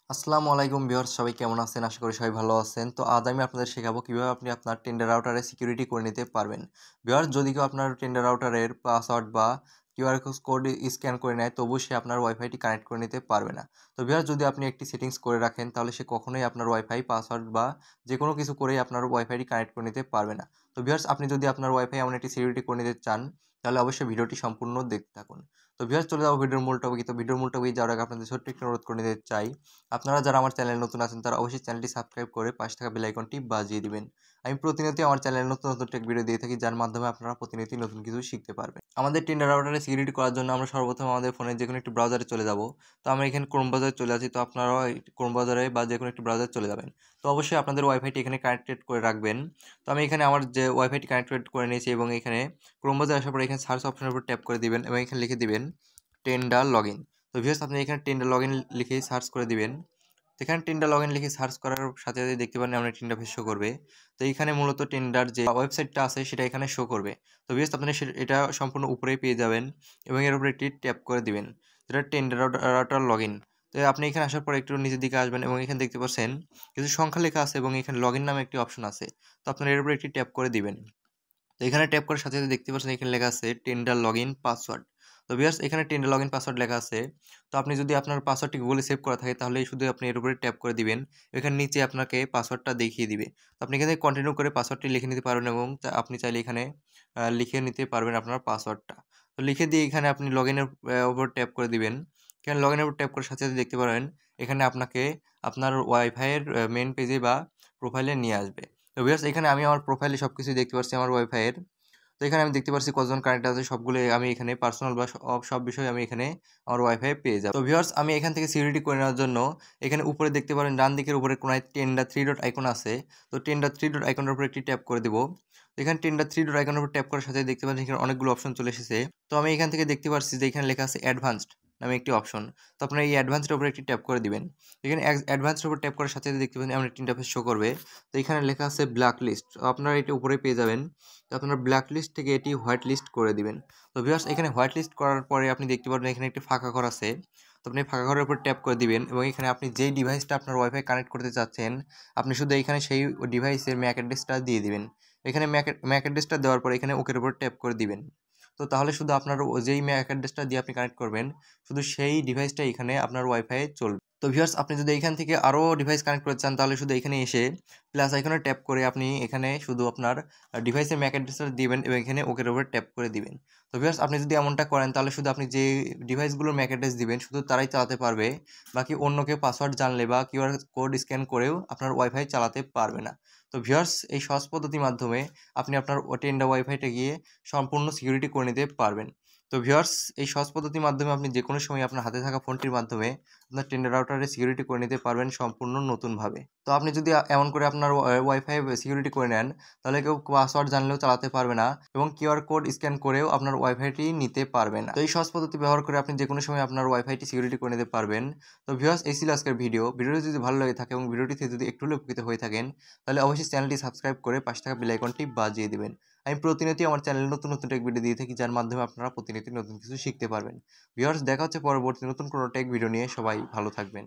আসসালামু আলাইকুম ভিউয়ার্স, সবাই কেমন আছেন? আশা করি সবাই ভালো আছেন। তো আজ আমি আপনাদের শেখাবো কিভাবে আপনি আপনার টেন্ডার রাউটারে সিকিউরিটি করে নিতে পারবেন। ভিউয়ার্স, যদি কেউ আপনার টেন্ডার রাউটারের পাসওয়ার্ড বা কিউআর কোড স্ক্যান করে নেয়, তবু সে আপনার ওয়াইফাইটি কানেক্ট করে নিতে পারবে না। তো ভিউয়ার্স, যদি আপনি একটি সেটিংস করে রাখেন, তাহলে সে কখনোই আপনার ওয়াইফাই পাসওয়ার্ড বা যেকোনো কিছু করেই আপনার ওয়াইফাইটি কানেক্ট করে নিতে পারবে না। তো ভিউয়ার্স, আপনি যদি আপনার ওয়াইফাই এমন একটি সিকিউরিটি করে নিতে চান, তাহলে অবশ্যই ভিডিওটি সম্পূর্ণ দেখতে থাকুন। তো ভিউয়ার্স, চলে যাবো ভিডিওর মূল টপিকে। তো ভিডিওর মূল টপিকে যাওয়ার আগে আপনাদের ছোট্ট একটু অনুরোধ করে নিতে চাই, আপনারা যারা আমার চ্যানেলে নতুন আছেন তারা অবশ্যই চ্যানেলটি সাবস্ক্রাইব করে পাশে থাকা বেল আইকনটি বাজিয়ে দিবেন। আমি প্রতিনিয়তই আমার চ্যানেলে নতুন নতুন টেক ভিডিও দিয়ে থাকি, যার মাধ্যমে আপনারা প্রতিনিয়তই নতুন কিছু শিখতে পারবেন। আমাদের টেন্ডার রাউটারে সিকিউরিটি করার জন্য আমরা সর্বপ্রথম আমাদের ফোনের যেকোনো একটি ব্রাউজারে চলে যাব। তো আমরা এখানে ক্রোম ব্রাউজারে চলে আছি। তো আপনারাও ক্রোম ব্রাউজারে বা যেকোনো একটি ব্রাউজারে চলে যাবেন। তো অবশ্যই আপনাদের ওয়াইফাইটি এখানে কানেক্টেড করে রাখবেন। তো আমি এখানে আমার যে ওয়াইফাইটি কানেক্টেড করে নিয়েছি এবং এখানে ক্রোম ব্রাউজারে আসার পরে এখানে সার্চ অপশনের উপর ট্যাপ করে দিবেন এবং এখানে লিখে দিবেন টেন্ডার লগইন। তো ভিউয়ার্স, আপনি এখানে টেন্ডার লগইন লিখে সার্চ করে দিবেন। তো এখানে টেন্ডার লগইন লিখে সার্চ করার সাথে সাথে দেখতে পারেন এমন একটি ইন্টারফেস শো করবে। তো এইখানে মূলত টেন্ডার যে ওয়েবসাইটটা আছে সেটা এখানে শো করবে। তো ভিউয়ার্স, আপনি এটা সম্পূর্ণ উপরেই পেয়ে যাবেন এবং এর উপরে একটি ট্যাপ করে দিবেন, যেটা টেন্ডার রাউটার লগইন। তো আপনি এখানে আসার পর একটু নিচের দিকে আসবেন এবং এখানে দেখতে পাচ্ছেন কিছু সংখ্যা লেখা আছে এবং এখানে লগইন নামে একটি অপশন আছে। তো আপনারা এর উপরে একটি ট্যাপ করে দিবেন। তো এখানে ট্যাপ করার সাথে সাথে দেখতে পাচ্ছেন এখানে লেখা আছে টেন্ডার লগইন পাসওয়ার্ড। তো ভিউয়ার্স, এখানে টেন্ডার লগইন পাসওয়ার্ড লেখা আছে। তো আপনি যদি আপনার পাসওয়ার্ডটি গুগলে সেভ করা থাকে তাহলে শুধু আপনি এর উপরে ট্যাপ করে দিবেন। এখানে নিচে আপনাকে পাসওয়ার্ডটা দেখিয়ে দিবে। তো আপনি এখানে কন্টিনিউ করে পাসওয়ার্ডটি লিখে নিতে পারবেন এবং আপনি চাইলে এখানে লিখে নিতে পারবেন আপনার পাসওয়ার্ডটা। তো লিখে দিয়ে এখানে আপনি লগইনের উপর ট্যাপ করে দিবেন। এখানে লগইনের উপর ট্যাপ করার সাথে সাথে দেখতে পারবেন এখানে আপনাকে আপনার ওয়াইফাইয়ের মেইন পেজে বা প্রোফাইলে নিয়ে আসবে। তো ভিউয়ার্স, এখানে আমি আমার প্রোফাইলে সবকিছু দেখতে পাচ্ছি আমার ওয়াইফাইয়ের। তো এখানে আমি দেখতে পাচ্ছি কতজন কানেক্ট আছে সবগুলো আমি এখানে পার্সোনাল বা সব বিষয় আমি এখানে আমার ওয়াইফাই পেয়ে যাব। তো ভিউয়ার্স, আমি এখান থেকে সিকিউরিটি করে নেওয়ার জন্য এখানে উপরে দেখতে পারেন ডান দিকের উপরে কোনায় টেন্ডার থ্রি ডট আইকন আছে। তো টেন্ডার থ্রি ডট আইকনের উপরে একটি ট্যাপ করে দেব। এখানে টেন্ডার থ্রি ডট আইকনের উপর ট্যাপ করার সাথে দেখতে পাচ্ছেন এখানে অনেকগুলো অপশন চলে এসেছে। তো আমি এখান থেকে দেখতে পাচ্ছি যে এখানে লেখা আছে অ্যাডভান্সড নামে একটি অপশন। তো আপনারা এই অ্যাডভান্সডের উপরে একটি ট্যাপ করে দিবেন। এখানে অ্যাডভান্সডের উপর ট্যাপ করার সাথে সাথে দেখতে পাচ্ছেন এমন একটি ইন্টারফেস শো করবে। তো এখানে লেখা আছে ব্ল্যাক লিস্ট। আপনারা এটা উপরে পেয়ে যাবেন। তো আপনার ব্ল্যাক লিস্ট থেকে এটি হোয়াইট লিস্ট করে দিবেন। তো ভিউয়ার্স, এখানে হোয়াইট লিস্ট করার পরে আপনি দেখতে পারবেন এখানে একটি ফাঁকা ঘর আছে। তো আপনি ফাঁকা ঘরের উপর ট্যাপ করে দিবেন এবং এখানে আপনি যেই ডিভাইসটা আপনার ওয়াইফাই কানেক্ট করতে চাচ্ছেন আপনি শুধু এখানে সেই ডিভাইসের ম্যাক অ্যাড্রেসটা দিয়ে দিবেন। এখানে ম্যাক অ্যাড্রেসটা দেওয়ার পরে এখানে ওকের উপর ট্যাপ করে দিবেন। তো তাহলে শুধু আপনার যেই ম্যাক অ্যাড্রেসটা দিয়ে আপনি কানেক্ট করবেন শুধু সেই ডিভাইসটা এখানে আপনার ওয়াইফাই চলবে। তো ভিউয়ার্স, আপনি যদি এখান থেকে আরও ডিভাইস কানেক্ট করতে চান তাহলে শুধু এখানে এসে প্লাস আইকনে ট্যাপ করে আপনি এখানে শুধু আপনার ডিভাইসের ম্যাক অ্যাড্রেসটা দিবেন এবং এখানে ওকের উপর ট্যাপ করে দিবেন। তো ভিউয়ার্স, আপনি যদি এমনটা করেন তাহলে শুধু আপনি যে ডিভাইসগুলোর ম্যাক অ্যাড্রেস দিবেন শুধু তারাই চালাতে পারবে। বাকি অন্য কেউ পাসওয়ার্ড জানলে বা কিউআর কোড স্ক্যান করেও আপনার ওয়াইফাই চালাতে পারবে না। তো ভিউয়ার্স, এই সহজ পদ্ধতির মাধ্যমে আপনি আপনার টেন্ডার ওয়াইফাইটা গিয়ে সম্পূর্ণ সিকিউরিটি করে নিতে পারবেন। তো ভিউয়ার্স, এই সহজ পদ্ধতির মাধ্যমে আপনি যে কোনো সময় আপনার হাতে থাকা ফোনটির মাধ্যমে আপনার টেন্ডার রাউটারে সিকিউরিটি করে নিতে পারবেন সম্পূর্ণ নতুনভাবে। তো আপনি যদি এমন করে আপনার ওয়াইফাই সিকিউরিটি করে নেন তাহলে কেউ পাসওয়ার্ড জানলেও চালাতে পারবে না এবং কিউআর কোড স্ক্যান করেও আপনার ওয়াইফাইটি নিতে পারবে না। তো এই সহজ পদ্ধতি ব্যবহার করে আপনি যে কোনো সময় আপনার ওয়াইফাইটি সিকিউরিটি করে নিতে পারবেন। তো ভিউয়ার্স, এই ছিল আজকের ভিডিওটি যদি ভালো লাগে থাকে এবং ভিডিওটিতে যদি একটু হলেও উপকৃত হয়ে থাকেন তাহলে অবশ্যই চ্যানেলটি সাবস্ক্রাইব করে পাশে থাকা বেল আইকনটি বাজিয়ে দিবেন। আমি প্রতিনিয়তই আমার চ্যানেলে নতুন নতুন টেক ভিডিও দিয়ে থাকি, যার মাধ্যমে আপনারা প্রতিনিয়ত নতুন কিছু শিখতে পারবেন। ভিউয়ার্স, দেখা হচ্ছে পরবর্তী নতুন কোনো টেক ভিডিও নিয়ে। সবাই ভালো থাকবেন।